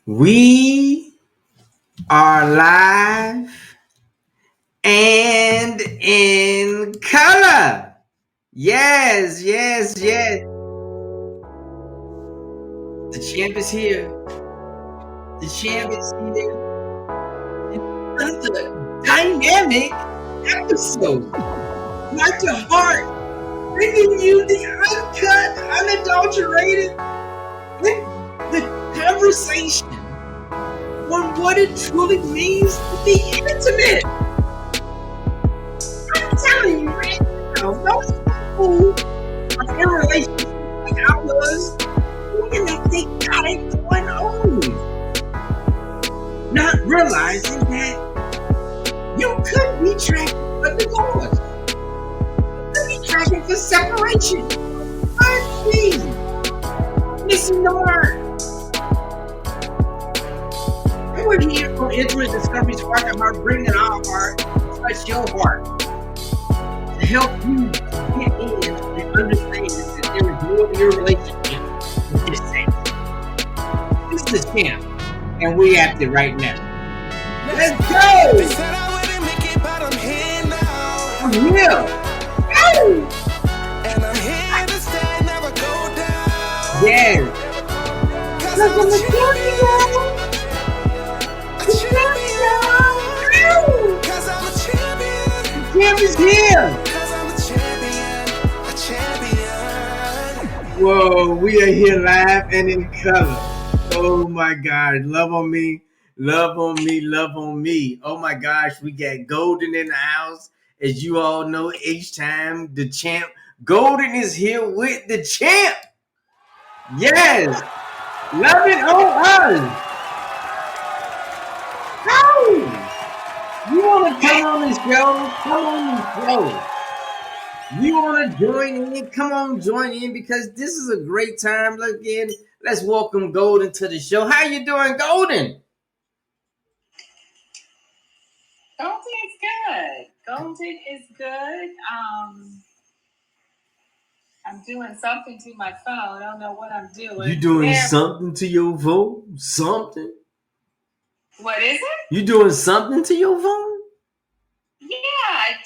We are live and in color. Yes, yes, yes. The champ is here. The champ is here. Another dynamic episode. Like your heart. Bringing you the uncut, unadulterated, the conversation on what it truly means to be intimate. I'm telling you right now, those people are in relationships like I was, thinking that they got it going on. Not realizing that you could be tracking for divorce. You could be tracking for separation. Please, listen to her. And we're here for Intimate Discovery Spark about bringing our heart to touch your heart. To help you get in and understand that there is more to your relationship than just sex. This is the champ, and we at it right now. Let's go! They said I wouldn't make it, but I'm here now. I'm here! Woo! And I'm here to stay, never go down. Yes! Cause I'm a champion. A champion. Cause I'm a champion. The champ is here! Cause I'm a champion. A champion. Whoa, we are here live and in color. Oh my God, love on me, love on me, love on me. Oh my gosh, we got Golden in the house. As you all know, each time the champ, Golden is here with the champ. Yes, love it on us. Oh, you want to come on the show? Come on the show. You want to join in? Come on, join in because this is a great time. Again, let's welcome Golden to the show. How you doing, Golden? Golden is good. Golden is good. I'm doing something to my phone. I don't know what I'm doing. You doing something to your phone? Something? What is it? You doing something to your phone? Yeah,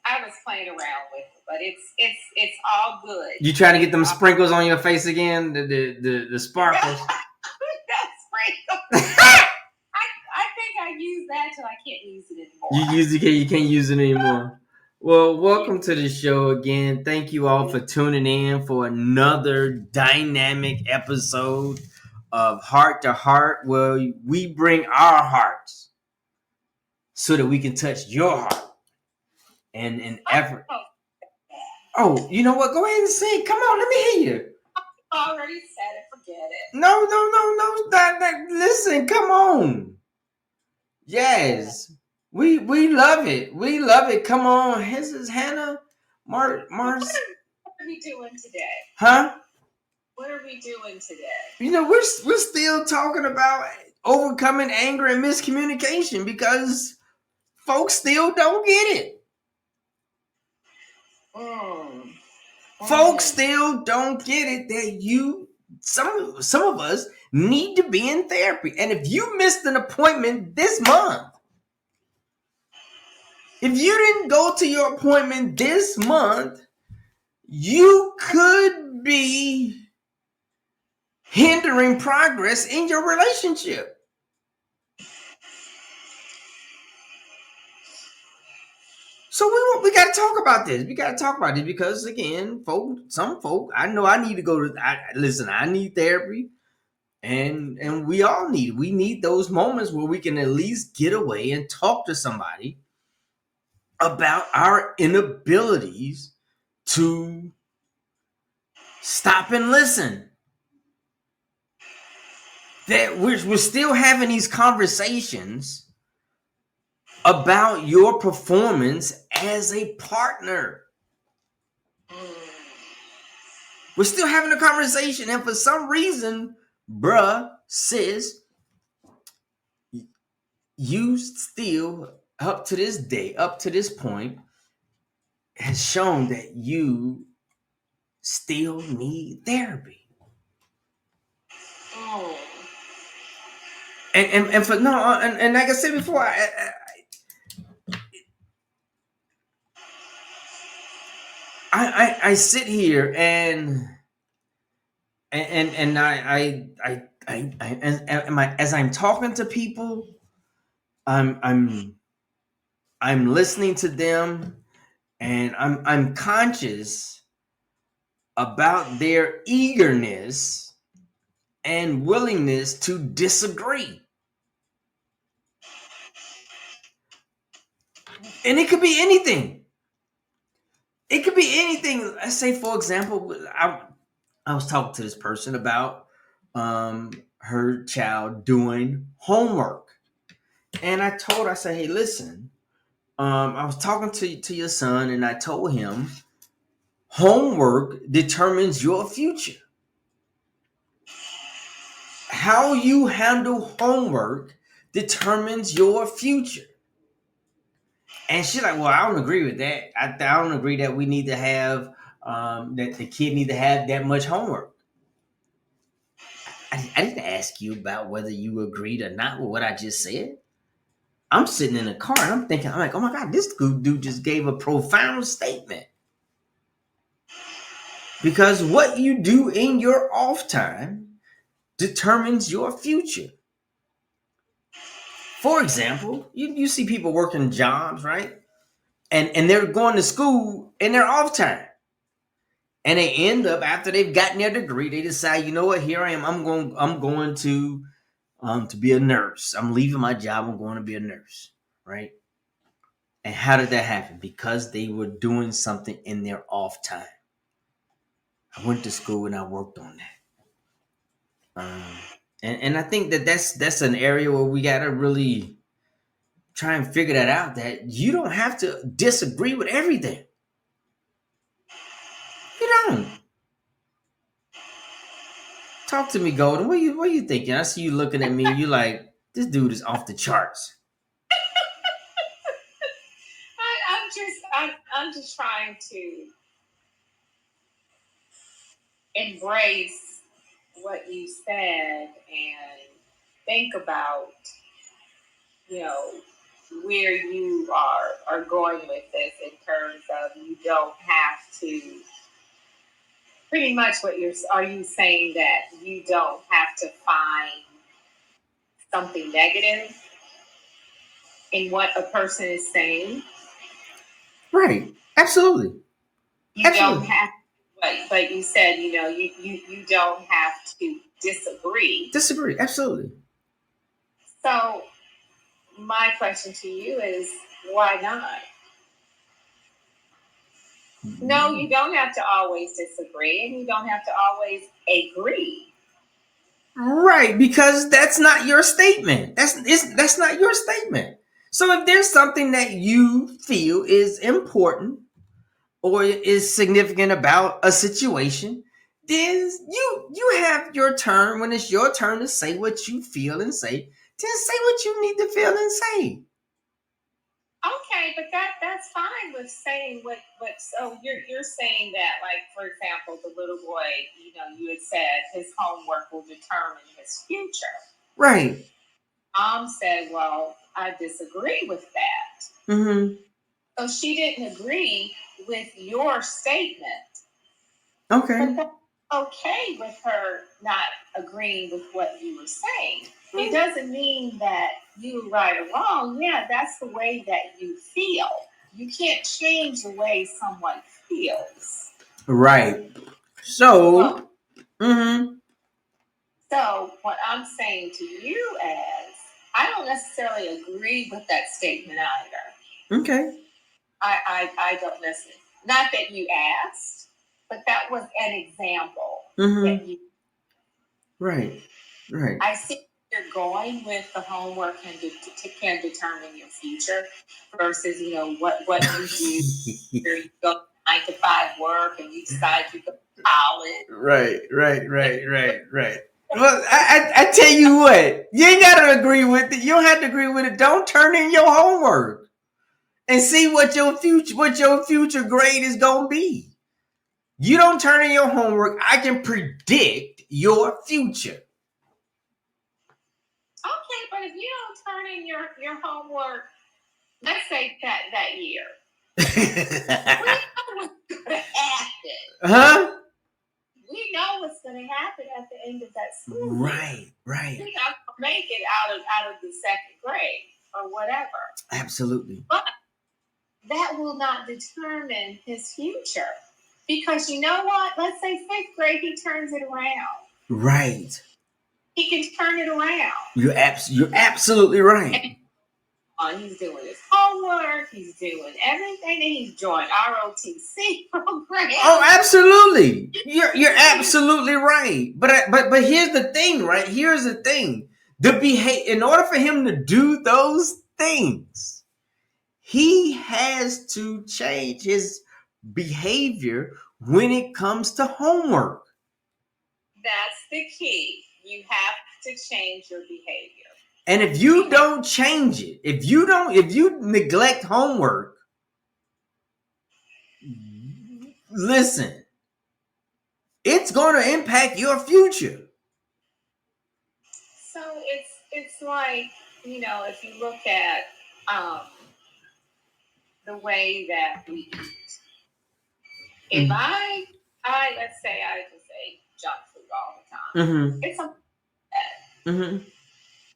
I was playing around with it, but it's all good. You trying to get them sprinkles on your face again? The sparkles. Sprinkles. I think I used that till I can't use it anymore. You can't use it anymore. Well, welcome to the show again. Thank you all for tuning in for another dynamic episode of Heart to Heart, where we bring our hearts so that we can touch your heart and an effort. Oh, you know what? Go ahead and sing. Come on, let me hear you. I already said it. Forget it. No. Listen, come on. Yes. We love it. We love it. Come on. This is Hannah. Mars. What are we doing today? Huh? What are we doing today? You know, we're still talking about overcoming anger and miscommunication because folks still don't get it. Folks still don't get it that some of us need to be in therapy. And if you missed an appointment this month, if you didn't go to your appointment this month, you could be hindering progress in your relationship. So we got to talk about this. We got to talk about it because, again, some folk, I know I need to go to. I need therapy, and we all need it. We need those moments where we can at least get away and talk to somebody about our inabilities to stop and listen. That we're still having these conversations about your performance as a partner. We're still having a conversation, and for some reason, bruh, sis, you still, up to this day, up to this point, has shown that you still need therapy. And for no, and like I said before, I sit here and as I'm talking to people, I'm I'm I'm listening to them, and I'm conscious about their eagerness and willingness to disagree. And it could be anything. It could be anything. Let's say, for example, I was talking to this person about her child doing homework. And I said, hey, listen, I was talking to your son, and I told him homework determines your future. How you handle homework determines your future. And she's like, well, I don't agree with that. I don't agree that we need to have that the kid need to have that much homework. I didn't ask you about whether you agreed or not with what I just said. I'm sitting in the car and I'm thinking, I'm like, oh my God, this dude just gave a profound statement. Because what you do in your off time determines your future. For example, you see people working jobs, right? And they're going to school in their off time. And they end up, after they've gotten their degree, they decide, you know what, here I am. I'm going to be a nurse. I'm leaving my job. I'm going to be a nurse, right? And how did that happen? Because they were doing something in their off time. I went to school and I worked on that. And I think that's an area where we gotta really try and figure that out. That you don't have to disagree with everything. You don't. Talk to me, Golden. What are you thinking? I see you looking at me. You like, this dude is off the charts. I'm just trying to embrace what you said and think about, you know, where you are going with this in terms of you don't have to. Pretty much, are you saying that you don't have to find something negative in what a person is saying? Right. Absolutely. You Absolutely. don't have, but you said, you don't have to disagree. Disagree. Absolutely. So my question to you is, why not? No, you don't have to always disagree, and you don't have to always agree. Right, because that's not your statement. That's not your statement. So if there's something that you feel is important or is significant about a situation, then you have your turn. When it's your turn to say what you feel and say, then say what you need to feel and say. Okay, but that's fine with saying what. So you're saying that, like, for example, the little boy, you had said his homework will determine his future. Right. Mom said, well, I disagree with that. Mm-hmm. So she didn't agree with your statement. Okay. But that's okay with her not agreeing with what you were saying. It doesn't mean that you were right or wrong. Yeah, that's the way that you feel. You can't change the way someone feels. Right. So. Well, Mm-hmm. so what I'm saying to you is, I don't necessarily agree with that statement either. Okay. I don't necessarily. Not that you asked, but that was an example that Mm-hmm. you. Right. Right. I see you're going with the homework can determine your future versus what you do. You go 9 to 5 work and you decide you go to college. Right. Well, I tell you what, you ain't gotta agree with it. You don't have to agree with it. Don't turn in your homework and see what your future grade is gonna be. You don't turn in your homework, I can predict your future. Okay, what, if you don't turn in your homework, let's say that year, we know what's going to happen. Huh? We know what's going to happen at the end of that school year. Right. You're not going to make it out of the second grade or whatever. Absolutely. But that will not determine his future. Because you know what? Let's say fifth grade, he turns it around. Right. He can turn it around. You're absolutely right. And he's doing his homework. He's doing everything. And he's joined ROTC program. Oh, absolutely. You're absolutely right. But here's the thing, right? Here's the thing. In order for him to do those things, he has to change his behavior when it comes to homework. That's the key. You have to change your behavior. And if you don't change it, if you neglect homework, listen, it's going to impact your future. So it's like, if you look at the way that we eat. If I let's say I just ate junk food all the time, it's something bad.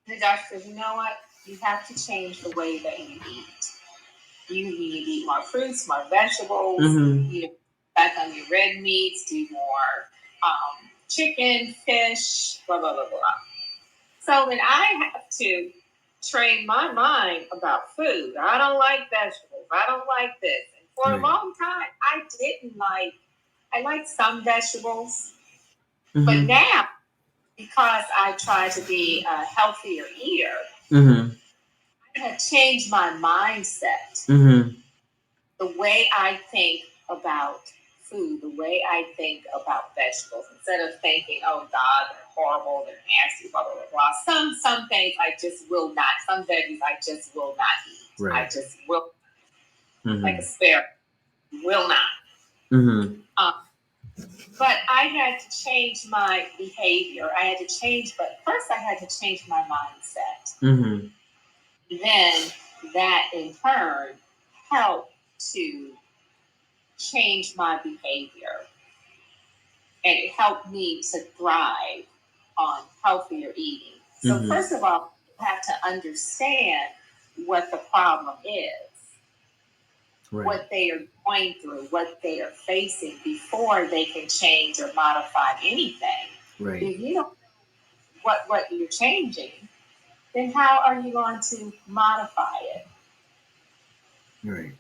The doctor says, you know what? You have to change the way that you eat. You need to eat more fruits, more vegetables. Back on your red meats. Do more chicken, fish, blah blah blah blah. So then I have to train my mind about food. I don't like vegetables. I don't like this. And for a long time, I didn't like. I liked some vegetables, but now, because I try to be a healthier eater, I have changed my mindset. The way I think about food, the way I think about vegetables, instead of thinking, oh God, they're horrible, they're nasty, blah, blah, blah, blah. Some things I just will not, some veggies I just will not eat. Right. I just will, like asparagus, will not. But I had to change my behavior. But first I had to change my mindset. Then that in turn helped to change my behavior. And it helped me to thrive on healthier eating. So first of all, you have to understand what the problem is. Right. What they are going through, what they are facing before they can change or modify anything. Right. If you don't know what you're changing, then how are you going to modify it? Right.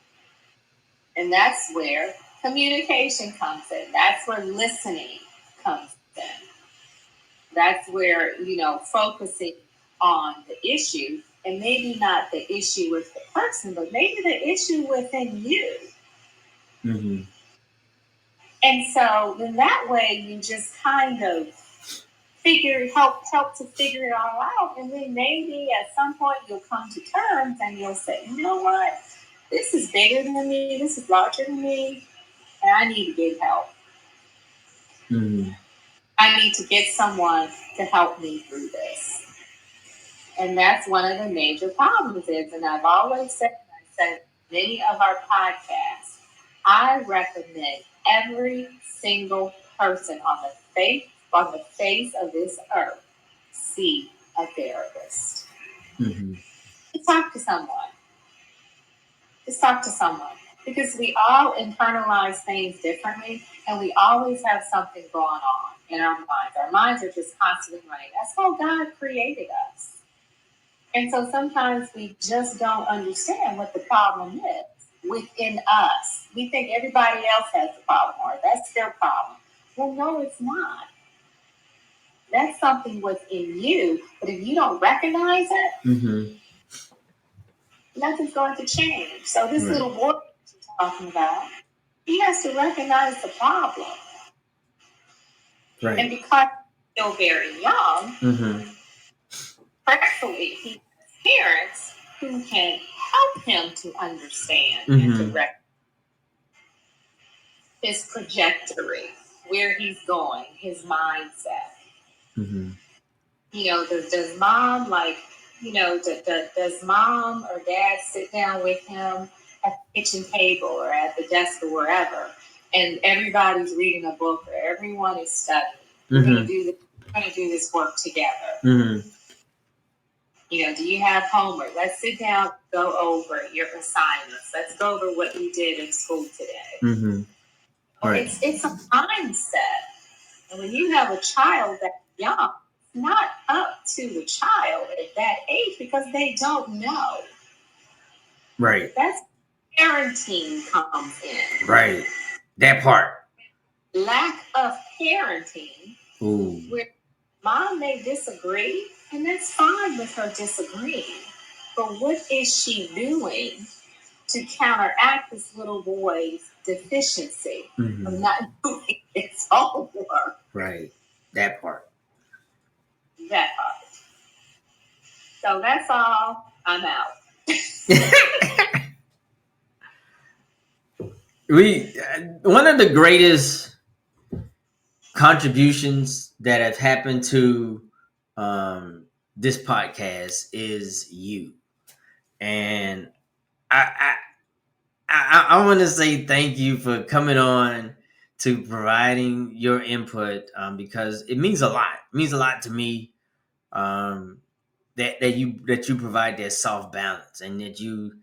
And that's where communication comes in. That's where listening comes in. That's where, focusing on the issue, and maybe not the issue with the person, but maybe the issue within you. And so then that way you just kind of help to figure it all out. And then maybe at some point you'll come to terms and you'll say, you know what? This is bigger than me. This is larger than me. And I need to get help. I need to get someone to help me through this. And that's one of the major problems is, and I've always said, I said many of our podcasts, I recommend every single person on the face of this earth see a therapist. Just talk to someone. Because we all internalize things differently, and we always have something going on in our minds. Our minds are just constantly running. That's how God created us. And so sometimes we just don't understand what the problem is within us. We think everybody else has the problem, or that's their problem. Well, no, it's not. That's something within you. But if you don't recognize it, nothing's going to change. So this little boy that you're talking about, he has to recognize the problem. Right. And because he's still very young, prayerfully, he has parents who can help him to understand and direct his trajectory, where he's going, his mindset. Does mom does mom or dad sit down with him at the kitchen table or at the desk or wherever, and everybody's reading a book or everyone is studying? We're Mm-hmm. gonna do this. We're gonna do this work together. Mm-hmm. Do you have homework? Let's sit down, go over your assignments. Let's go over what you did in school today. Mm-hmm. Right. It's a mindset. And when you have a child that's young, it's not up to the child at that age because they don't know. Right. That's parenting comes in. Right. That part. Lack of parenting. Ooh. Where mom may disagree, and that's fine with her disagreeing. But what is she doing to counteract this little boy's deficiency Mm-hmm. of not doing his homework? Right. That part. That part. So that's all. I'm out. One of the greatest contributions that have happened to this podcast is you, and I want to say thank you for coming on to providing your input, because it means a lot. It means a lot to me, that you provide that soft balance and that you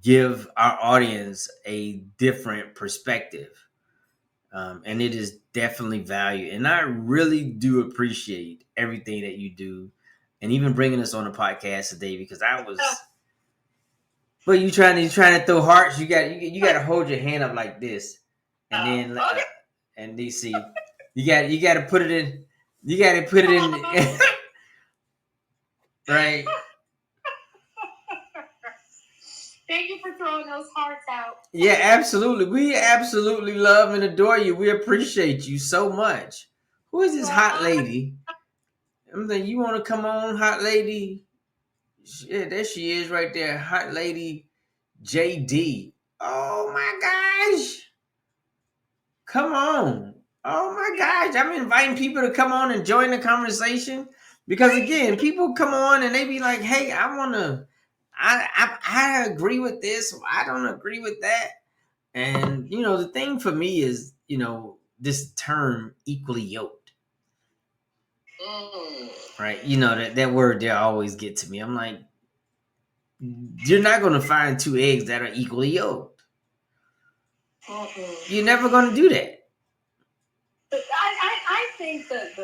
give our audience a different perspective. And it is definitely value. And I really do appreciate everything that you do, and even bringing us on the podcast today, because I was. But you trying to throw hearts. You got to hold your hand up like this, and then and they see you got to put it in. You got to put it in. Right. Thank you for throwing those hearts out. Yeah, absolutely. We absolutely love and adore you. We appreciate you so much. Who is this hot lady? I'm like, you want to come on, hot lady? Yeah, there she is right there. Hot lady JD. Oh my gosh. Come on. Oh my gosh. I'm inviting people to come on and join the conversation. Because again, people come on and they be like, hey, I agree with this, or I don't agree with that. And the thing for me is, this term equally yoked. Right? That word there always get to me. I'm like, you're not gonna find two eggs that are equally yoked. You're never gonna do that. But I think that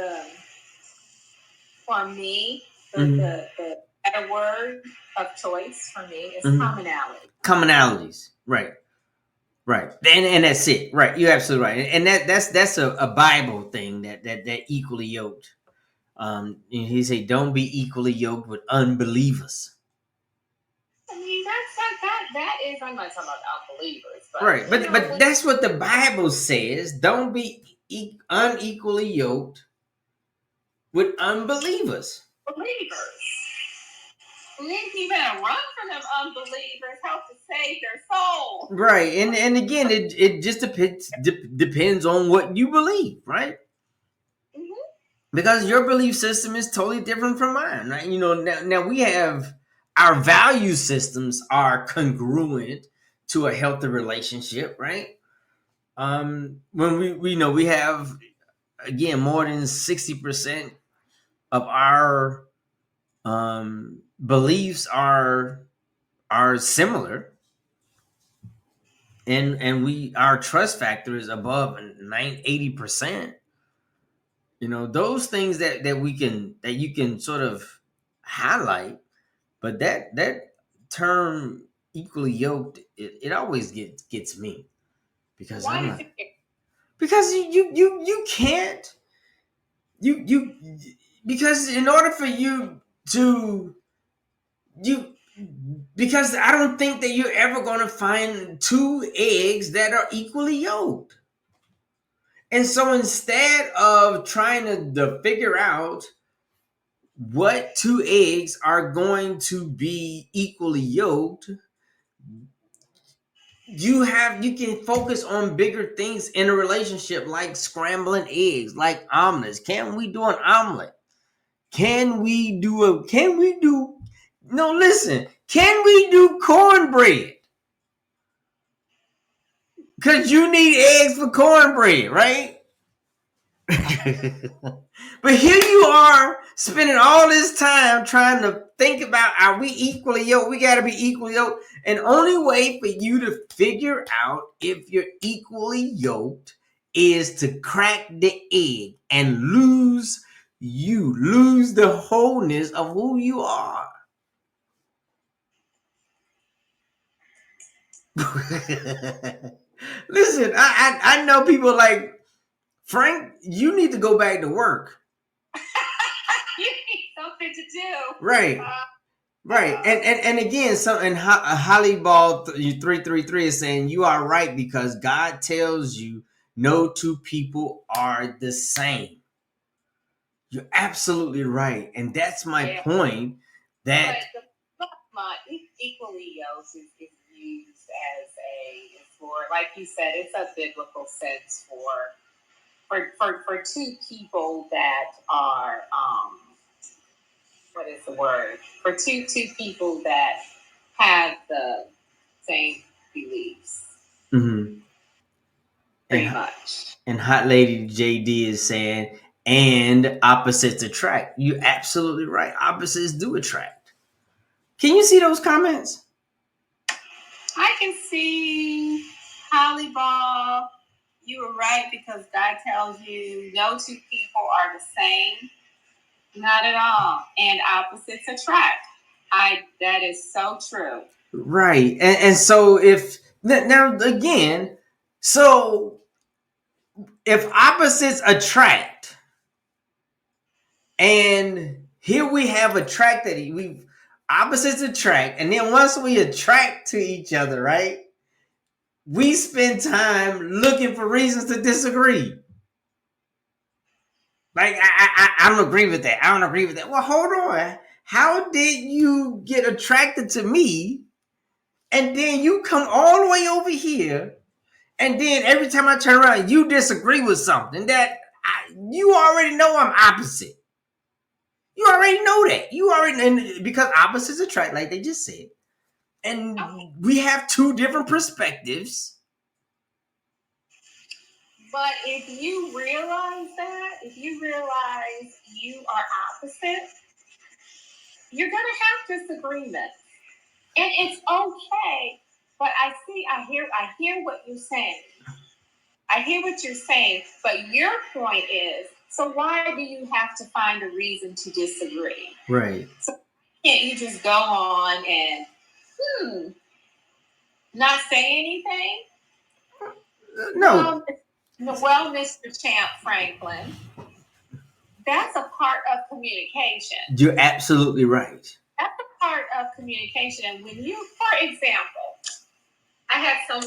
for me, the better word of choice for me is commonality. Commonalities, right. And that's it, right? You're absolutely right. And that's a Bible thing, that equally yoked. He said, don't be equally yoked with unbelievers. I mean, that is, I'm not talking about unbelievers, but right. But that's what the Bible says. Don't be unequally yoked with unbelievers. Believers. And then you better run from them unbelievers, help to save their soul. Right. And again, it just depends on what you believe, right? Mm-hmm. Because your belief system is totally different from mine, right? Now we have our value systems are congruent to a healthy relationship, right? When we have, again, more than 60% of our beliefs are similar, and our trust factor is above 80%. Those things that you can sort of highlight, but that term equally yoked, it always gets me, because why I'm is like, it? because you can't you because in order for you to because I don't think that you're ever going to find two eggs that are equally yoked. And so instead of trying to figure out what two eggs are going to be equally yoked, you can focus on bigger things in a relationship, like scrambling eggs, like omelets. Can we do an omelet? Can we do No, listen. Can we do cornbread? Because you need eggs for cornbread, right? But here you are spending all this time trying to think about, are we equally yoked? We got to be equally yoked. And only way for you to figure out if you're equally yoked is to crack the egg and lose the wholeness of who you are. Listen, I know people like, Frank, you need to go back to work. You need something to do. Right. Right. And again, something Hollyball 333 is saying you are right because God tells you no two people are the same. You're absolutely right. And that's my point. That But equally yoked is used as for, like you said, it's a biblical sense for two people that are what is the word? For two people that have the same beliefs. mm-hmm. Pretty much. And Hot Lady JD is saying, and opposites attract. You're absolutely right. Opposites do attract. Can you see those comments? I can see Hollyball. You were right because God tells you no two people are the same. Not at all. And opposites attract. That is so true. Right. And so if now again, so if opposites attract, and here we have attracted, we opposites attract, and then once we attract to each other, right? We spend time looking for reasons to disagree. Like I don't agree with that. I don't agree with that. Well, hold on. How did you get attracted to me? And then you come all the way over here, and then every time I turn around, you disagree with something that you already know I'm opposite. You already know that. You already, and because opposites attract, like they just said, and we have two different perspectives. But if you realize you are opposite, you're gonna have disagreements, and it's okay. But I hear what you're saying. I hear what you're saying, but your point is, so why do you have to find a reason to disagree? Right. So can't you just go on and not say anything? No. Well, Mr. Champ Franklin, that's a part of communication. You're absolutely right. That's a part of communication. And when you, for example, I had a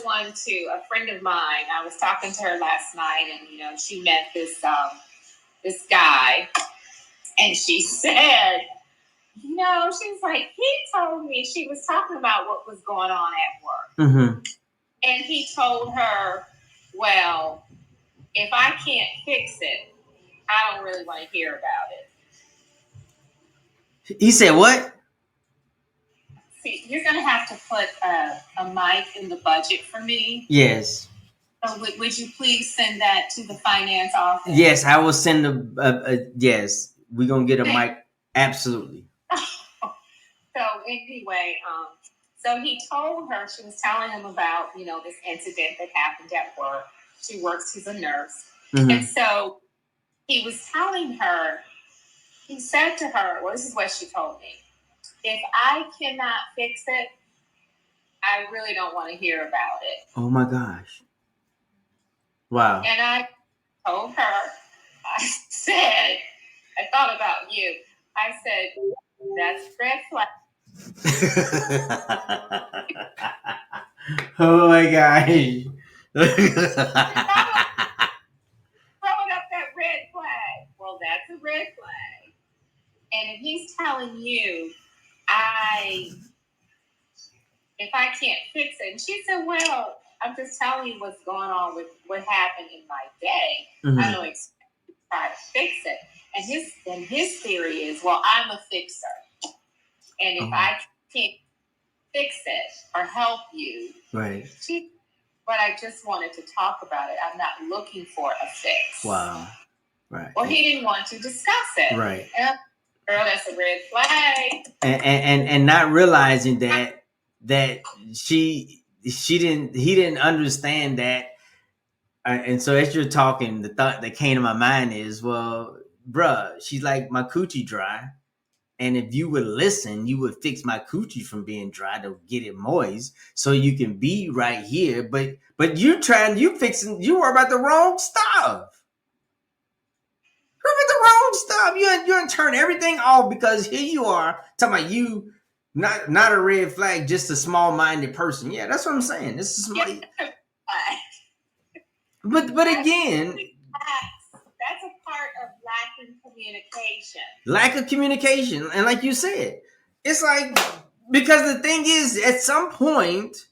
friend of mine, I was talking to her last night, and, she met this guy, and she said, she's like, he told me, she was talking about what was going on at work. Mm-hmm. And he told her, well, if I can't fix it, I don't really want to hear about it. He said what? See, you're going to have to put a mic in the budget for me. Yes. So would you please send that to the finance office? Yes, I will send yes. We're going to get a mic. Absolutely. So anyway, so he told her, she was telling him about, this incident that happened at work. She works, she's a nurse. Mm-hmm. And so he was telling her, he said to her, well, this is what she told me. If I cannot fix it, I really don't want to hear about it. Oh my gosh. Wow. And I told her, I said, I thought about you. I said, that's red flag. Oh my gosh. Throwing up that red flag. Well, that's a red flag. And if he's telling you, if I can't fix it, and she said, well, I'm just telling you what's going on with what happened in my day. Mm-hmm. I don't expect you to try to fix it. And his theory is, well, I'm a fixer. And if I can't fix it or help you, right. But I just wanted to talk about it. I'm not looking for a fix. Wow. Right. Or he didn't want to discuss it. Right. And, girl, that's a red flag. And not realizing that he didn't understand that. And so as you're talking, the thought that came to my mind is, well, bruh, she's like, my coochie dry. And if you would listen, you would fix my coochie from being dry to get it moist so you can be right here. But you worry about the wrong stuff. You're about the wrong stuff. You're turn everything off because here you are talking about you not a red flag, just a small-minded person. Yeah, that's what I'm saying. This is somebody. But again, that's a part of lacking communication. Lack of communication. And like you said, it's like, because the thing is, at some point,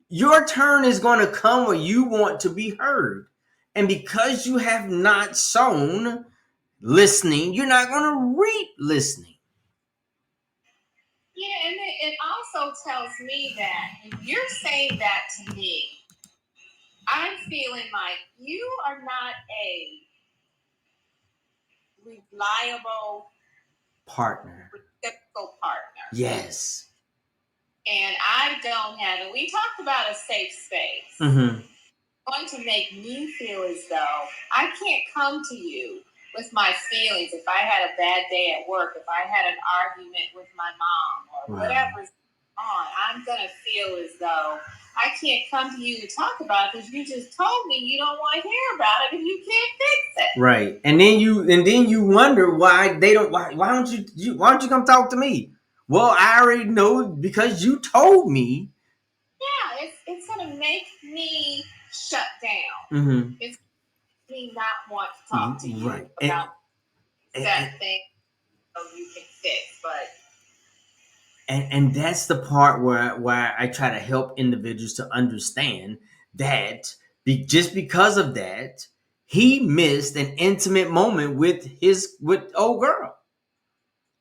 your turn is going to come where you want to be heard. And because you have not shown listening, you're not going to reap listening. Yeah, and it also tells me that if you're saying that to me, I'm feeling like you are not a reliable partner. reciprocal partner. Yes. And I don't have it. We talked about a safe space. Mm-hmm. Going to make me feel as though I can't come to you with my feelings. If I had a bad day at work, if I had an argument with my mom or whatever's on, I'm going to feel as though I can't come to you to talk about it because you just told me you don't want to hear about it and you can't fix it. Right. And then you wonder why they don't, why don't you come talk to me? Well, I already know because you told me. Yeah, it's going to make me shut down. Mm-hmm. It's me not want to talk to you about that thing so you can fix. But and that's the part where I try to help individuals to understand that just because of that, he missed an intimate moment with old girl.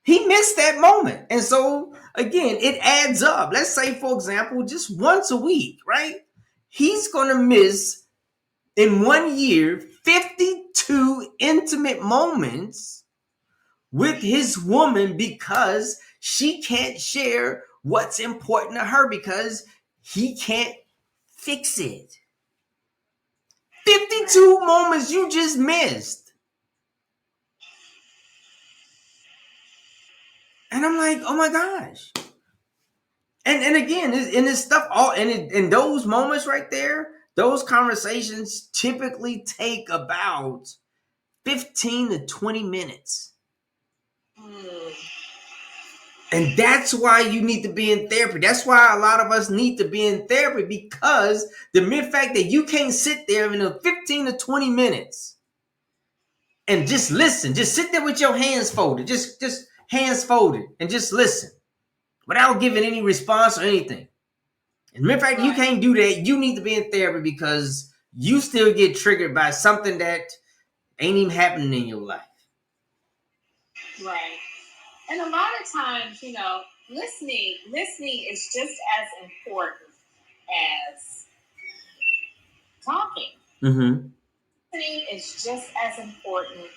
He missed that moment. And so again, it adds up. Let's say, for example, just once a week, right? He's going to miss in 1 year 52 intimate moments with his woman because she can't share what's important to her because he can't fix it. 52 moments you just missed. And I'm like, oh my gosh. And again, in this stuff, in those moments right there, those conversations typically take about 15 to 20 minutes. And that's why you need to be in therapy. That's why a lot of us need to be in therapy, because the mere fact that you can't sit there in a 15 to 20 minutes and just listen, just sit there with your hands folded, just hands folded and just listen without giving any response or anything. And the mere fact that you can't do that, you need to be in therapy because you still get triggered by something that ain't even happening in your life. Right. And a lot of times, listening is just as important as talking. Mm-hmm. Listening is just as important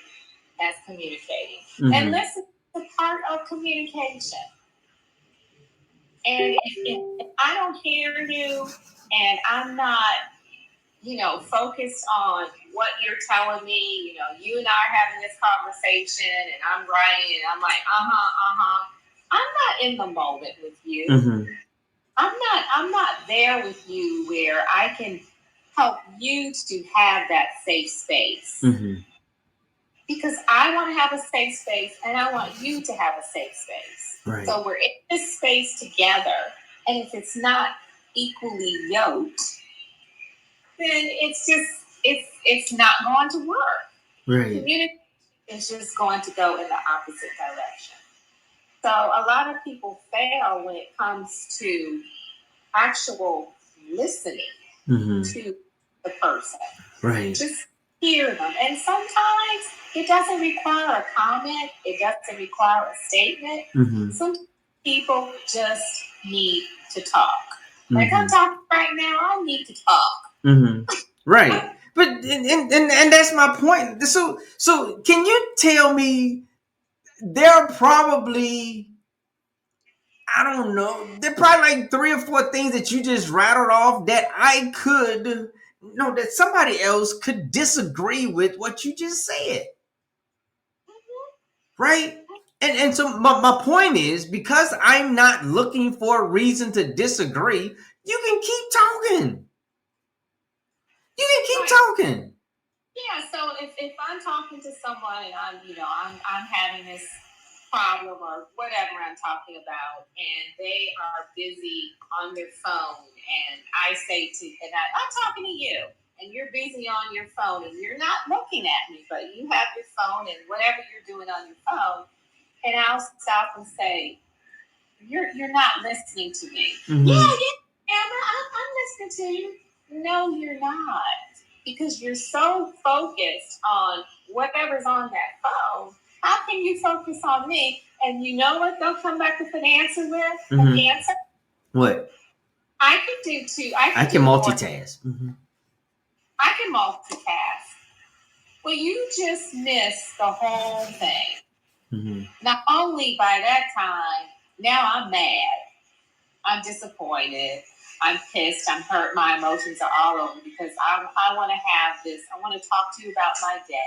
as communicating. Mm-hmm. And listening is a part of communication. And if I don't hear you and I'm not, focused on what you're telling me, you and I are having this conversation and I'm writing and I'm like, I'm not in the moment with you. Mm-hmm. I'm not there with you where I can help you to have that safe space. Mm-hmm. Because I want to have a safe space and I want you to have a safe space. Right. So we're in this space together. And if it's not equally yoked, then it's not going to work. Right. Communication is just going to go in the opposite direction. So a lot of people fail when it comes to actual listening to the person. Right. Just hear them. And sometimes it doesn't require a comment. It doesn't require a statement. Mm-hmm. Sometimes People just need to talk. Like I'm talking right now, I need to talk. Right. But and that's my point. So can you tell me there are probably, I don't know, there are probably like 3 or 4 things that you just rattled off that I could no, that somebody else could disagree with what you just said. Right? And so my point is, because I'm not looking for a reason to disagree, you can keep talking. You can keep talking. Yeah, so if I'm talking to someone and I'm having this problem or whatever I'm talking about, and they are busy on their phone, and I'm talking to you, and you're busy on your phone, and you're not looking at me, but you have your phone and whatever you're doing on your phone, and I'll stop and say, you're not listening to me. Yeah, Amber, I'm listening to you. No, you're not. Because you're so focused on whatever's on that phone. How can you focus on me? And you know what they'll come back with an answer with? An answer? What? I can do two. I can multitask. I can multitask. Well, you just missed the whole thing. Not only by that time, now I'm mad. I'm disappointed. I'm pissed. I'm hurt. My emotions are all over because I want to have this. I want to talk to you about my day.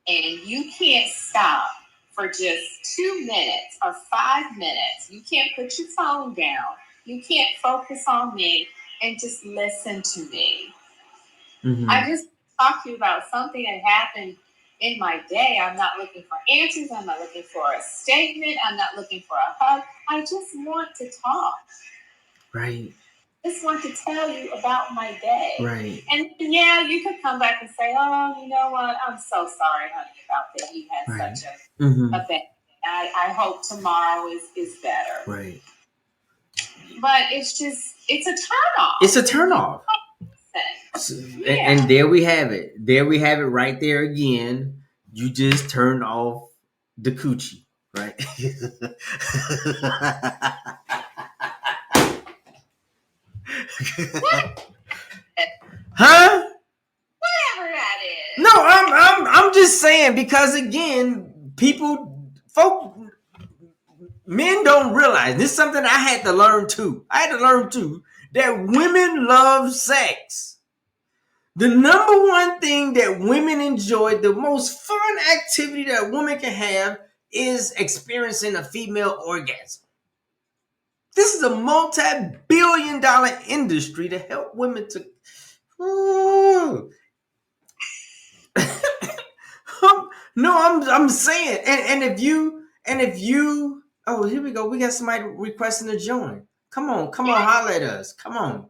And you can't stop for just 2 minutes or 5 minutes. You can't put your phone down. You can't focus on me and just listen to me. I just talk to you about something that happened in my day. I'm not looking for answers. I'm not looking for a statement. I'm not looking for a hug. I just want to talk. Right. Just want to tell you about my day. Right. And yeah, you could come back and say, oh, you know what? I'm so sorry, honey, about that. You had such a bad day. I hope tomorrow is better. Right. But it's a turn off. It's a turn off. And there we have it. There we have it right there again. You just turned off the coochie, right? Huh? Whatever that is. No, I'm just saying, because again, men don't realize, this is something I had to learn too. That women love sex. The number one thing that women enjoy, the most fun activity that a woman can have, is experiencing a female orgasm. This is a multi-billion-dollar industry to help women to. No, I'm saying, and if you, oh, here we go. We got somebody requesting to join. Come on, holler at us. Come on.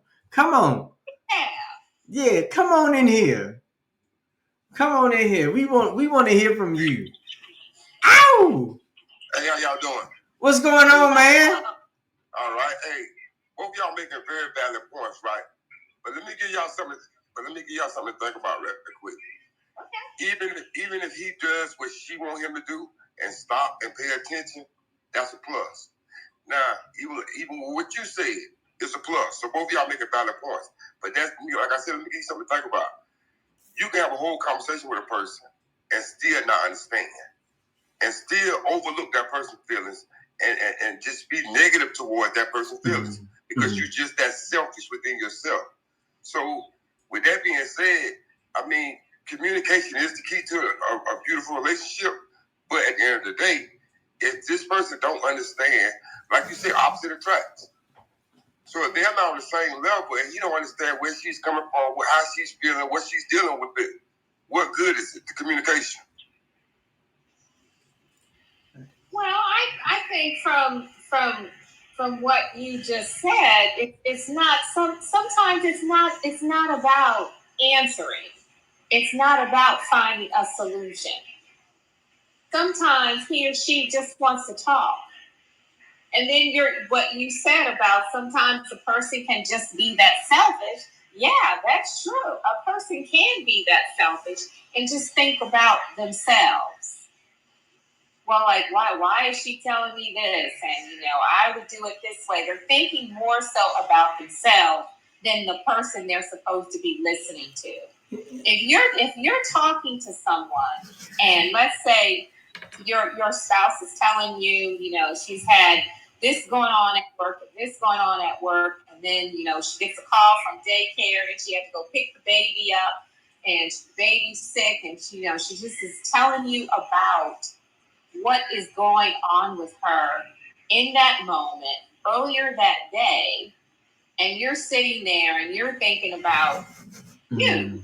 Yeah, come on in here. We want to hear from you. Ow! Hey, how y'all doing? What's going on, man? All right. Hey, both y'all making very valid points, right? But let me give y'all something to think about real quick. Okay. Even if he does what she want him to do and stop and pay attention, that's a plus. Now, even with what you said, it's a plus. So both y'all making valid points. But that's, like I said, let me give you something to think about. You can have a whole conversation with a person and still not understand, and still overlook that person's feelings and just be negative toward that person's feelings because you're just that selfish within yourself. So with that being said, I mean, communication is the key to a beautiful relationship. But at the end of the day, if this person don't understand, like you said, opposite attracts. So if they're not on the same level and you don't understand where she's coming from, how she's feeling, what she's dealing with, it, what good is it? The communication. Well, I think from what you just said, it's not sometimes it's not about answering. It's not about finding a solution. Sometimes he or she just wants to talk. And then what you said about sometimes a person can just be that selfish. Yeah, that's true. A person can be that selfish and just think about themselves. well, like, why is she telling me this? And, I would do it this way. They're thinking more so about themselves than the person they're supposed to be listening to. If you're talking to someone, and let's say your spouse is telling you, she's had this going on at work and this going on at work, and then, she gets a call from daycare and she had to go pick the baby up, and the baby's sick, and she just is telling you about what is going on with her in that moment earlier that day, and you're sitting there and you're thinking about you.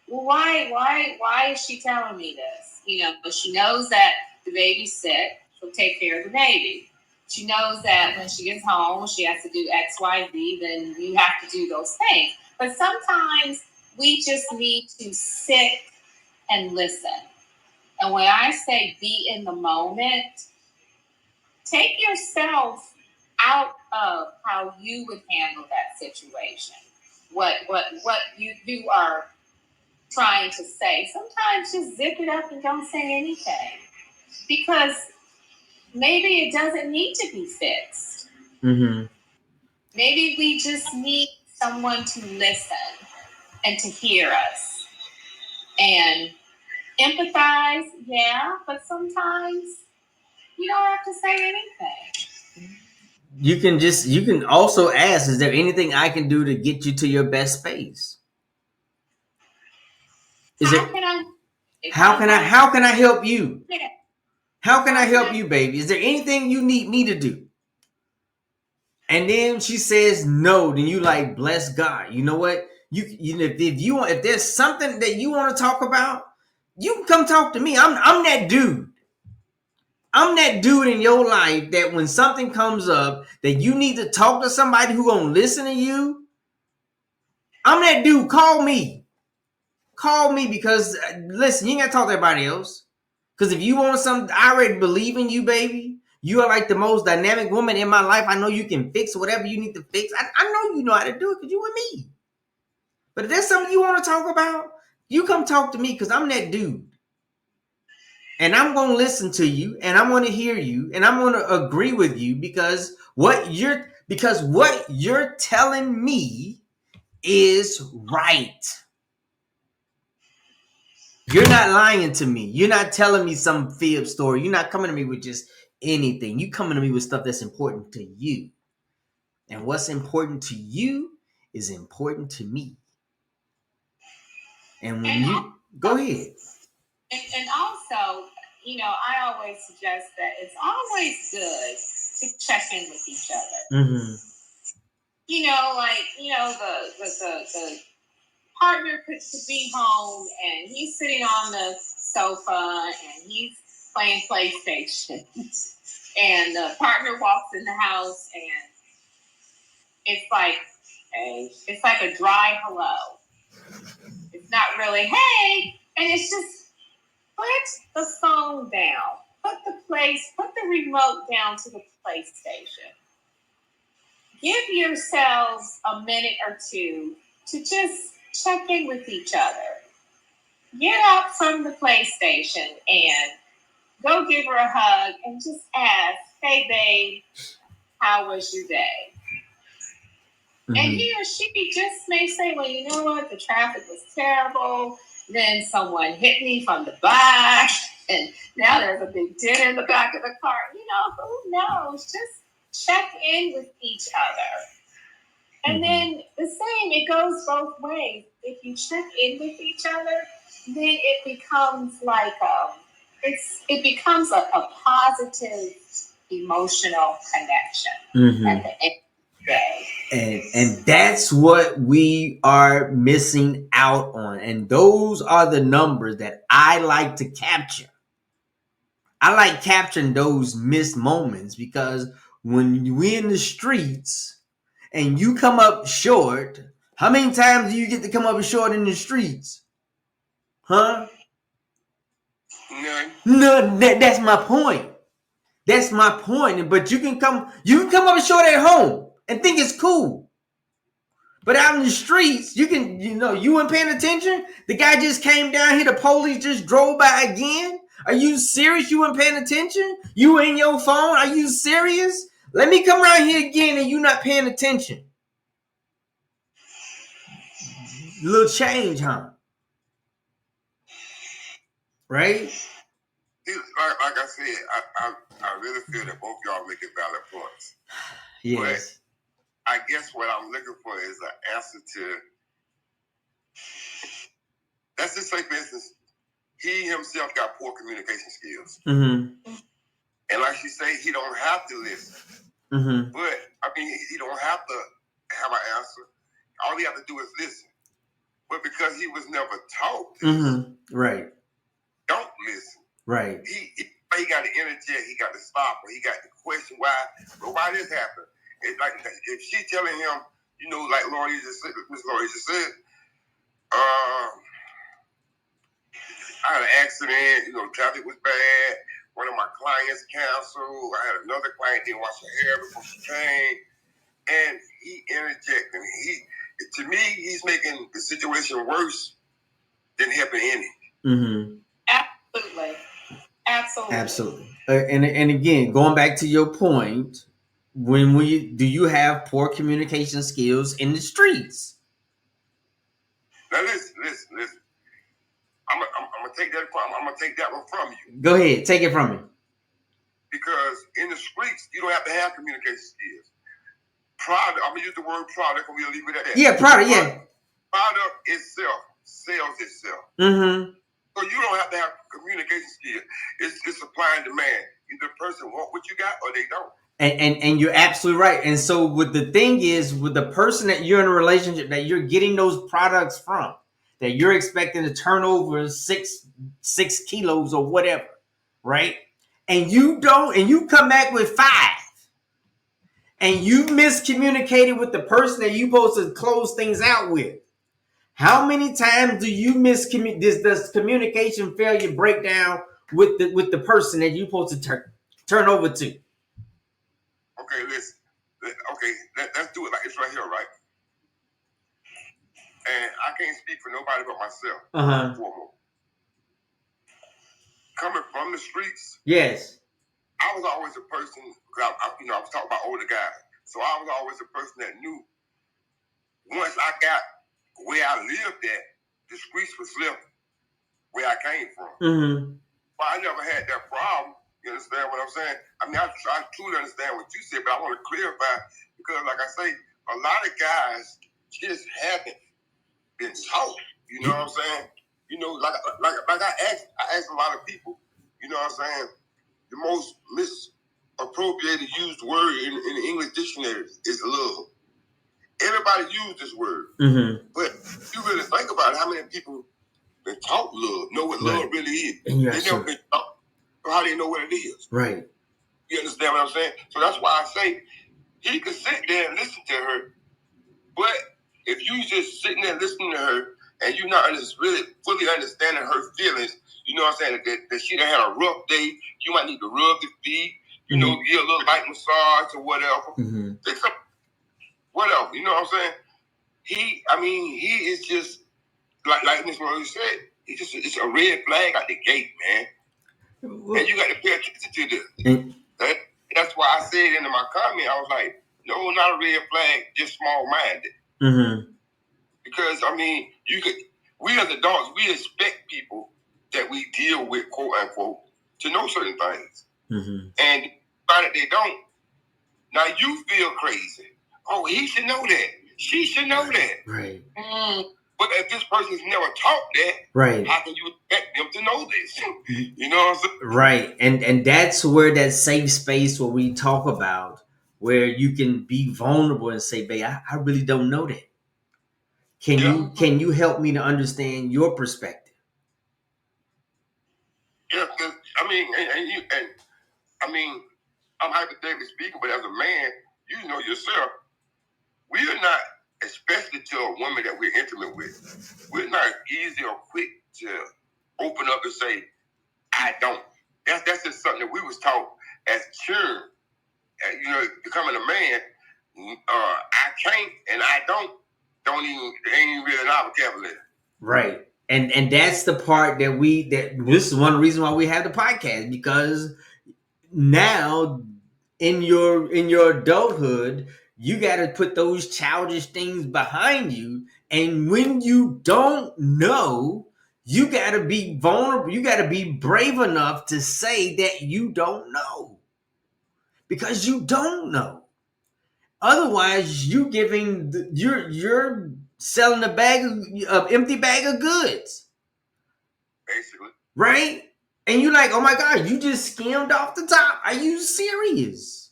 Well, why is she telling me this? But she knows that the baby's sick. She'll take care of the baby. She knows that when she gets home, she has to do X, Y, Z. Then you have to do those things. But sometimes we just need to sit and listen. And when I say be in the moment, take yourself out of how you would handle that situation. What you are trying to say. Sometimes just zip it up and don't say anything, because maybe it doesn't need to be fixed. Mm-hmm. Maybe we just need someone to listen and to hear us and empathize. Yeah, but sometimes you don't have to say anything. You can also ask, is there anything I can do to get you to your best space? How can I help you? Yeah. How can I help you, baby? Is there anything you need me to do? And then she says no, then you like, bless God. You know what? If there's something that you want to talk about, you can come talk to me. I'm that dude. I'm that dude in your life that when something comes up that you need to talk to somebody who gonna listen to you, I'm that dude. Call me. Call me, because listen, you ain't gotta talk to everybody else. Because if you want something, I already believe in you, baby. You are like the most dynamic woman in my life. I know you can fix whatever you need to fix. I know you know how to do it because you and me. But if there's something you want to talk about, you come talk to me, because I'm that dude. And I'm going to listen to you, and I'm going to hear you, and I'm going to agree with you, because what you're telling me is right. You're not lying to me. You're not telling me some fib story. You're not coming to me with just anything. You coming to me with stuff that's important to you. And what's important to you is important to me. And when you go ahead. And also, I always suggest that it's always good to check in with each other. Mm-hmm. The partner could be home and he's sitting on the sofa and he's playing PlayStation. And the partner walks in the house and it's like a dry hello. It's not really hey, and it's just put the phone down. Put the remote down to the PlayStation. Give yourselves a minute or two to just check in with each other. Get up from the PlayStation and go give her a hug and just ask, hey, babe, how was your day? Mm-hmm. And he or she just may say, well, you know what? The traffic was terrible. Then someone hit me from the back. And now there's a big dent in the back of the car. Who knows? Just check in with each other. And then the same, it goes both ways. If you check in with each other, then it becomes like it becomes a positive emotional connection at the end of the day. And that's what we are missing out on. And those are the numbers that I like to capture. I like capturing those missed moments, because when we're in the streets and you come up short, how many times do you get to come up short in the streets? Huh? None. That's my point. That's my point. But you can come up short at home and think it's cool. But out in the streets, you weren't paying attention. The guy just came down here. The police just drove by again. Are you serious? You weren't paying attention? You in your phone? Are you serious? Let me come around here again and you not paying attention. Little change, huh? Right? Like I said, I really feel that both y'all making valid points. Yes. But I guess what I'm looking for is an answer to. Let's just say, for instance, he himself got poor communication skills. Mm-hmm. And like she say, he don't have to listen. Mm-hmm. But, I mean, he don't have to have an answer. All he have to do is listen. But because he was never taught this, right. Don't listen. Right. He got to interject, he got to stop, or he got to question why this happened. It's like if she telling him, you know, like Miss Laurie just said, I had an accident, you know, traffic was bad. One of my clients canceled. I had another client didn't wash her hair before she came. And he interjected. To me, he's making the situation worse than helping any. Mm-hmm. Absolutely. And again, going back to your point, do you have poor communication skills in the streets? Now listen. I'm gonna take that. I'm gonna take that one from you. Go ahead, take it from me. Because in the streets, you don't have to have communication skills. Product. I'm gonna use the word product, and we'll leave it at that. Yeah, product. Yeah. Product itself sells itself. Mm-hmm. So you don't have to have communication skills. It's supply and demand. Either the person want what you got, or they don't. And you're absolutely right. And so with the thing is, with the person that you're in a relationship that you're getting those products from, that you're expecting to turn over 6 kilos or whatever, right? And you don't, and you come back with 5, and you miscommunicated with the person that you supposed to close things out with. How many times do you does communication failure break down with the person that you supposed to turn over to? Okay, listen. Okay, let's do it like it's right here, right? And I can't speak for nobody but myself. Coming from the streets, yes, I was always a person. I was talking about older guys, so I was always a person that knew. Once I got where I lived at, the streets was left where I came from. Mm-hmm. But I never had that problem. You understand what I'm saying? I mean, I truly understand what you said, but I want to clarify because, like I say, a lot of guys just haven't been taught. You know what I'm saying? You know, like I asked a lot of people. You know what I'm saying? The most misappropriated used word in the English dictionary is love. Everybody uses this word, but you really think about it, how many people been taught love, know what love really is? They never been taught. So how do they know what it is? Right. You understand what I'm saying? So that's why I say he could sit there and listen to her, but if you just sitting there listening to her and you're not really fully understanding her feelings, you know what I'm saying, that she done had a rough day, you might need to rub the feet, you know, get a little light massage or whatever. Whatever, you know what I'm saying? He is just like Miss Rose said, it's a red flag at the gate, man. And you got to pay attention to this. That's why I said in my comment, I was like, no, not a red flag, just small-minded. Because, I mean, we as adults, we expect people that we deal with, quote unquote, to know certain things. And find that they don't. Now you feel crazy. Oh, he should know that. She should know that. Right. But if this person's never taught that, right, how can you expect them to know this? You know what I'm saying? Right. And that's where that safe space where we talk about, where you can be vulnerable and say, babe, I really don't know that. Can you help me to understand your perspective? Yeah, because I'm hypothetically speaking, but as a man, you know yourself, we are not, especially to a woman that we're intimate with, we're not easy or quick to open up and say, I don't. That's just something that we was taught as children. You know, becoming a man, I can't and I don't even, they ain't even really in our vocabulary. Right. And that's the part that this is one of the reasons why we have the podcast, because now in your adulthood, you got to put those childish things behind you, and when you don't know, you got to be vulnerable, you got to be brave enough to say that you don't know, because you don't know. Otherwise, you're selling a bag of empty bag of goods, Basically. right? And you're like, oh my God, you just skimmed off the top. Are you serious?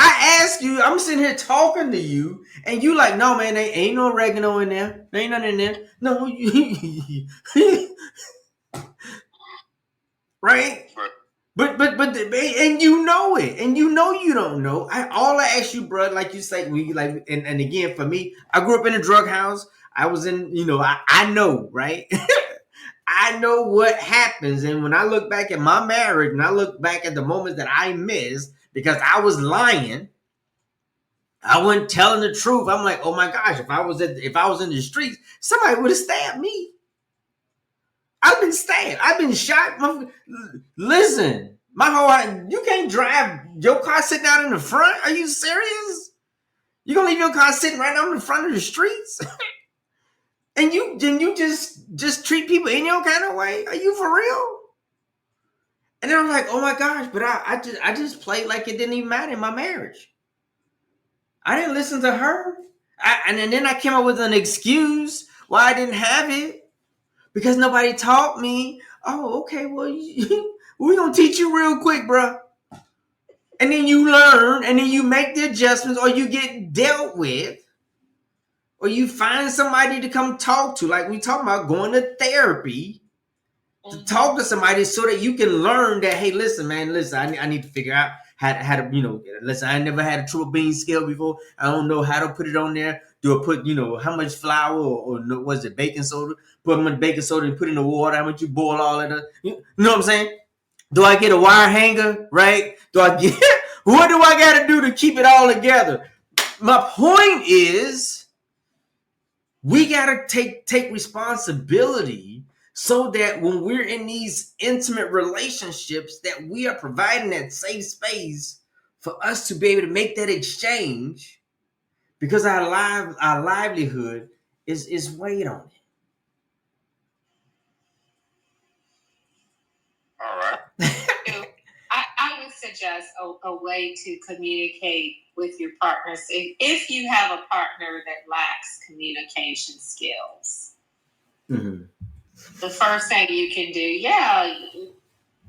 I asked you, I'm sitting here talking to you, and you like, no, man, there ain't no oregano in there. There ain't nothing in there. No, right? But, and you know it, and you know you don't know. All I ask you, bro, like you say, we like, and again, for me, I grew up in a drug house. I was in, I know, right? I know what happens, and when I look back at my marriage, and I look back at the moments that I missed because I was lying, I wasn't telling the truth. I'm like, oh my gosh, if I was in the streets, somebody would have stabbed me. I've been stabbed. I've been shot. Listen, you can't drive your car sitting out in the front. Are you serious? You gonna leave your car sitting right out in the front of the streets? and you just treat people any old kind of way? Are you for real? And then I'm like, oh my gosh, but I just played like it didn't even matter in my marriage. I didn't listen to her. And then I came up with an excuse why I didn't have it, because nobody taught me. Oh, okay, well, we're going to teach you real quick, bro. And then you learn, and then you make the adjustments, or you get dealt with, or you find somebody to come talk to. Like we talking about going to therapy to talk to somebody so that you can learn that, hey, listen, man, I need to figure out how to, listen, I never had a triple bean scale before. I don't know how to put it on there. Do I put, how much flour or was it baking soda? Put how much baking soda and put in the water, how much you boil all of that. You know what I'm saying? Do I get a wire hanger, right? What do I got to do to keep it all together? My point is, we got to take responsibility so that when we're in these intimate relationships, that we are providing that safe space for us to be able to make that exchange, because our livelihood is weighed on it. All right. I would suggest a way to communicate with your partners if you have a partner that lacks communication skills. Mm-hmm. The first thing you can do,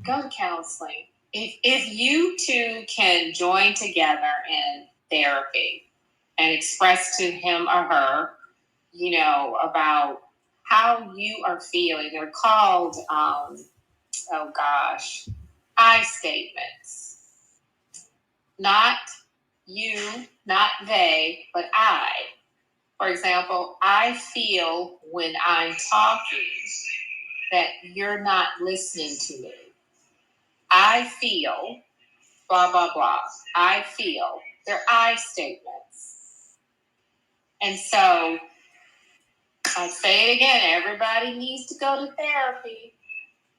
go to counseling. If you two can join together in therapy and express to him or her, about how you are feeling. They're called, I statements. Not you, not they, but I. For example, I feel when I'm talking that you're not listening to me. I feel, blah, blah, blah. I feel. They're I statements. And so, I say it again, everybody needs to go to therapy.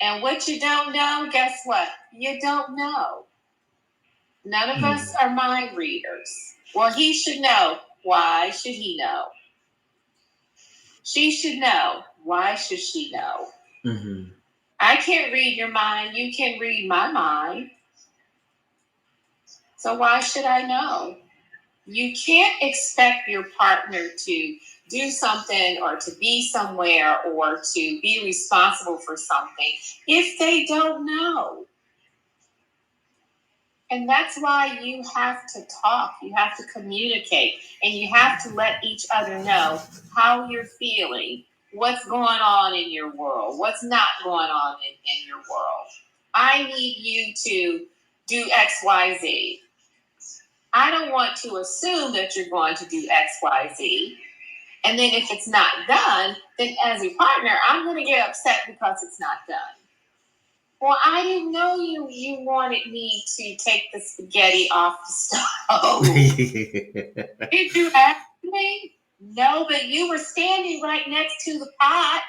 And what you don't know, guess what? You don't know. None of us are mind readers. Well, he should know. Why should he know? She should know. Why should she know? Mm-hmm. I can't read your mind. You can read my mind. So why should I know? You can't expect your partner to do something or to be somewhere or to be responsible for something if they don't know. And that's why you have to talk, you have to communicate, and you have to let each other know how you're feeling, what's going on in your world, what's not going on in your world. I need you to do X, Y, Z. I don't want to assume that you're going to do X, Y, Z. And then if it's not done, then as a partner, I'm going to get upset because it's not done. Well, I didn't know you wanted me to take the spaghetti off the stove. Did you ask me? No, but you were standing right next to the pot.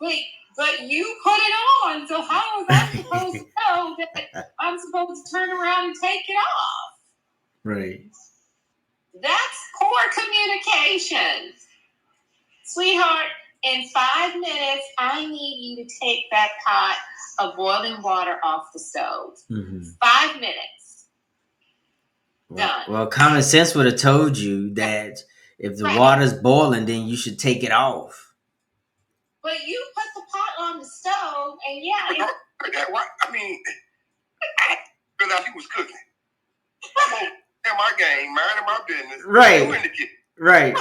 But you put it on. So how was I supposed to know that I'm supposed to turn around and take it off? Right. That's poor communication. Sweetheart, in 5 minutes, I need you to take that pot of boiling water off the stove. 5 minutes. Done. Well, common sense would have told you that if the water's boiling, then you should take it off. But you put the pot on the stove, and yeah. I mean, I feel like he was cooking. I'm on my game, minding my business. Right. You in the kitchen. Right.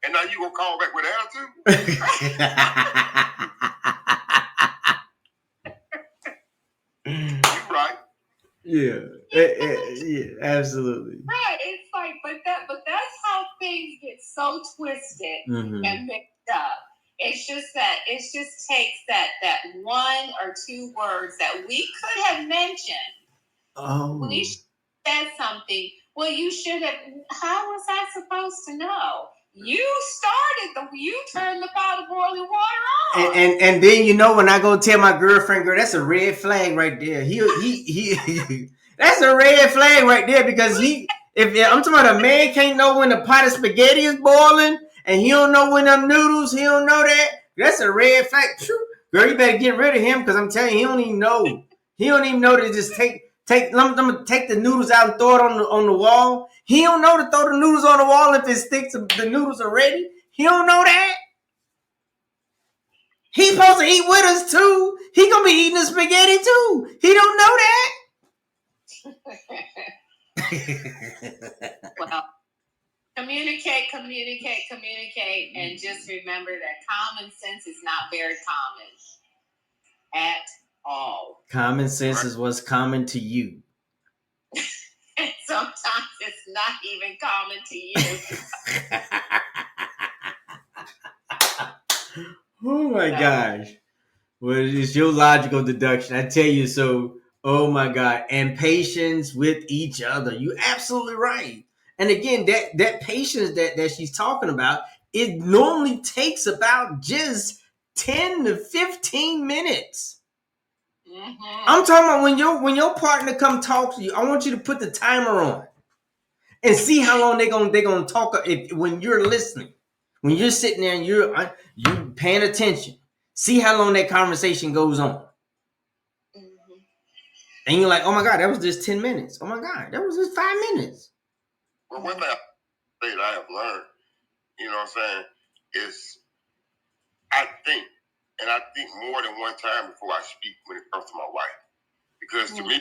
And now you gonna call back with attitude? Right. Yeah. Yeah, absolutely. Right. It's like, but that's how things get so twisted and mixed up. It just takes that one or two words that we could have mentioned. Oh. We said something. Well, you should have. How was I supposed to know? You turned the pot of boiling water on. And then when I go tell my girlfriend, girl, that's a red flag right there. He that's a red flag right there, because if I'm talking about a man can't know when the pot of spaghetti is boiling and he don't know when them noodles, he don't know that. That's a red flag. Girl, you better get rid of him, because I'm telling you, he don't even know. He don't even know to just take I'm gonna take the noodles out and throw it on the wall. He don't know to throw the noodles on the wall if it sticks. The noodles are ready. He don't know that. He supposed to eat with us too. He gonna be eating the spaghetti too. He don't know that. Well, communicate, and just remember that common sense is not very common at all. Common sense is what's common to you. And sometimes it's not even common to you. Oh my gosh. Well, it's your logical deduction. I tell you so. Oh my God. And patience with each other. You're absolutely right. And again, that patience that she's talking about, it normally takes about just 10 to 15 minutes. I'm talking about when your partner come talk to you, I want you to put the timer on and see how long they gonna talk when you're listening. When you're sitting there and you're paying attention, see how long that conversation goes on. And you're like, oh my God, that was just 10 minutes. Oh my God, that was just 5 minutes. Well, one thing I have learned, you know what I'm saying, is I think more than one time before I speak when it comes to my wife. Because to me,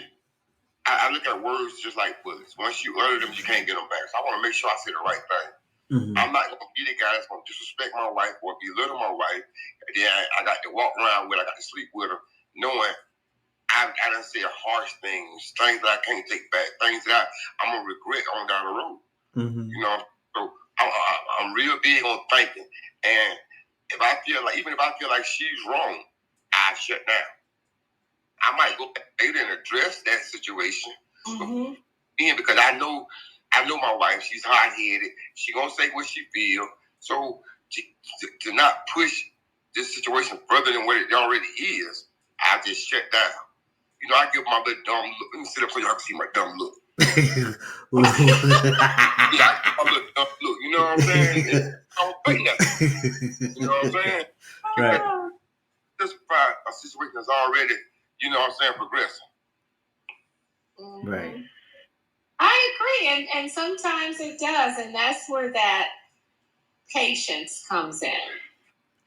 I look at words just like bullets. Once you utter them, you can't get them back. So I want to make sure I say the right thing. I'm not going to be the guy that's going to disrespect my wife or belittle my wife. And then I got to walk around with her, I got to sleep with her, knowing I done say harsh things that I can't take back, things that I'm going to regret on down the road. You know, so I'm real big on thinking. And even if I feel like she's wrong, I shut down. I might go back later and address that situation. Because I know my wife, she's hot-headed. She gonna say what she feel. So to not push this situation further than what it already is, I just shut down. You know, I give my little dumb look. Let me sit up so y'all can see my dumb look. Yeah, I give my little dumb look. You know what I'm saying? I don't play nothing. You know what I'm saying? Right. This a situation that's already, you know what I'm saying, progressing. Right. I agree, and sometimes it does, and that's where that patience comes in.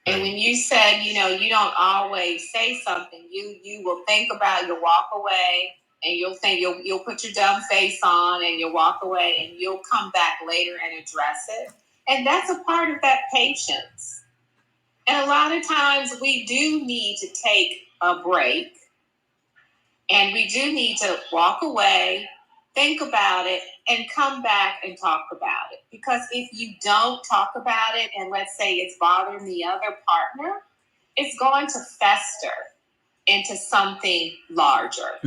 And when you said, you don't always say something, you will think about it, you'll walk away, and you'll think you'll put your dumb face on, and you'll walk away, and you'll come back later and address it. And that's a part of that patience. And a lot of times we do need to take a break, and we do need to walk away, think about it, and come back and talk about it. Because if you don't talk about it, and let's say it's bothering the other partner, it's going to fester into something larger.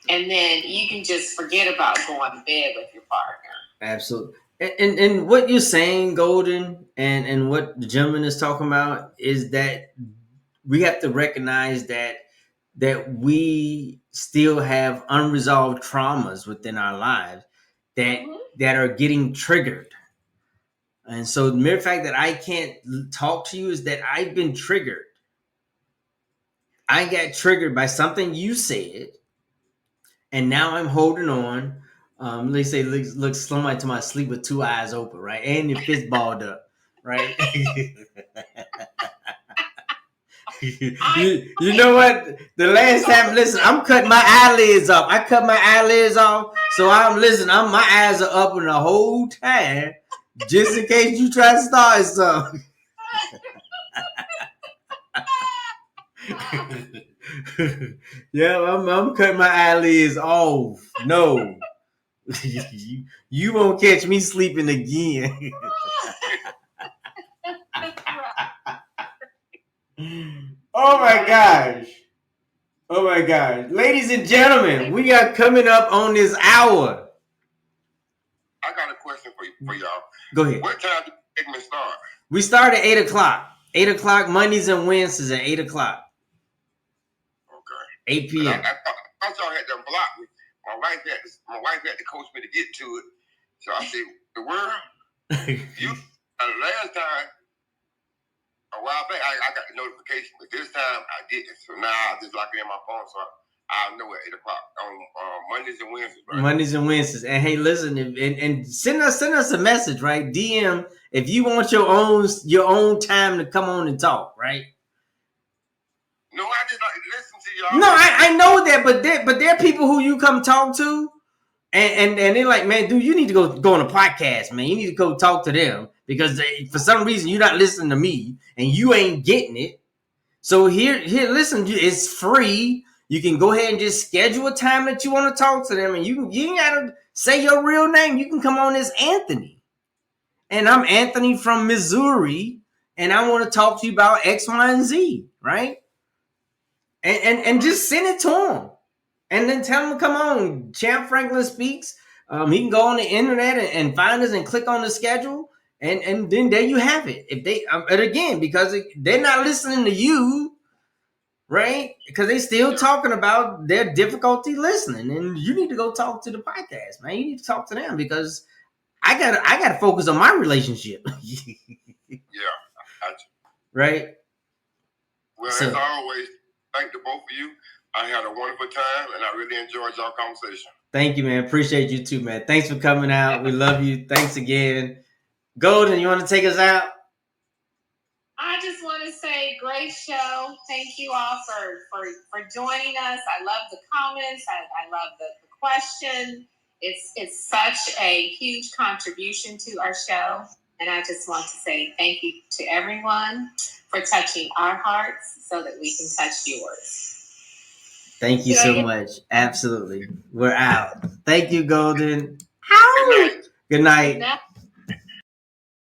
And then you can just forget about going to bed with your partner. Absolutely. And what you're saying, Golden, and what the gentleman is talking about is that we have to recognize that we still have unresolved traumas within our lives that that are getting triggered. And so the mere fact that I can't talk to you is that I've been triggered. I got triggered by something you said, and now I'm holding on. They say look somebody to my sleep with two eyes open, right? And your fist balled up, right? you know what? The last time, listen, I'm cutting my eyelids off. I cut my eyelids off, so I'm listening. My eyes are open the whole time, just in case you try to start something. Yeah, I'm cutting my eyelids off. No, you won't catch me sleeping again. Oh my gosh. Oh my gosh. Ladies and gentlemen, we are coming up on this hour. I got a question for y'all. Go ahead. What time did the segment start? We start at 8 o'clock. 8 o'clock, Mondays and Wednesdays at 8 o'clock. Okay. 8 p.m. I thought y'all had them blocked me. My wife had to coach me to get to it. So I said, the world, you last time, a while back, I got the notification, but this time I didn't. So now I just lock it in my phone, so I'll know at 8 o'clock on Mondays and Wednesdays. Right? Mondays and Wednesdays. And hey, listen, and send us a message, right? DM if you want your own time to come on and talk, right? No, I just like to listen to y'all. No, I know that, but there are people who you come talk to, and they're like, man, dude, you need to go on a podcast, man. You need to go talk to them because for some reason you're not listening to me and you ain't getting it. So here, listen, it's free. You can go ahead and just schedule a time that you want to talk to them, and you ain't gotta say your real name. You can come on as Anthony, and I'm Anthony from Missouri, and I want to talk to you about X, Y, and Z, right? And just send it to them, and then tell them, come on, Champ Franklin Speaks. He can go on the internet and find us and click on the schedule, and then there you have it. If they, and again, because they're not listening to you, right? Because they still talking about their difficulty listening, and you need to go talk to the podcast, man. You need to talk to them because I gotta focus on my relationship. Yeah, right. Well, as always, thank the both of you. I had a wonderful time, and I really enjoyed y'all conversation. Thank you, man. Appreciate you too, man. Thanks for coming out. We love you. Thanks again. Golden, you want to take us out? I just want to say, great show. Thank you all for joining us. I love the comments. I love the question. It's such a huge contribution to our show. And I just want to say thank you to everyone for touching our hearts so that we can touch yours. Thank you so much. Absolutely. We're out. Thank you, Golden. Good night. Good night.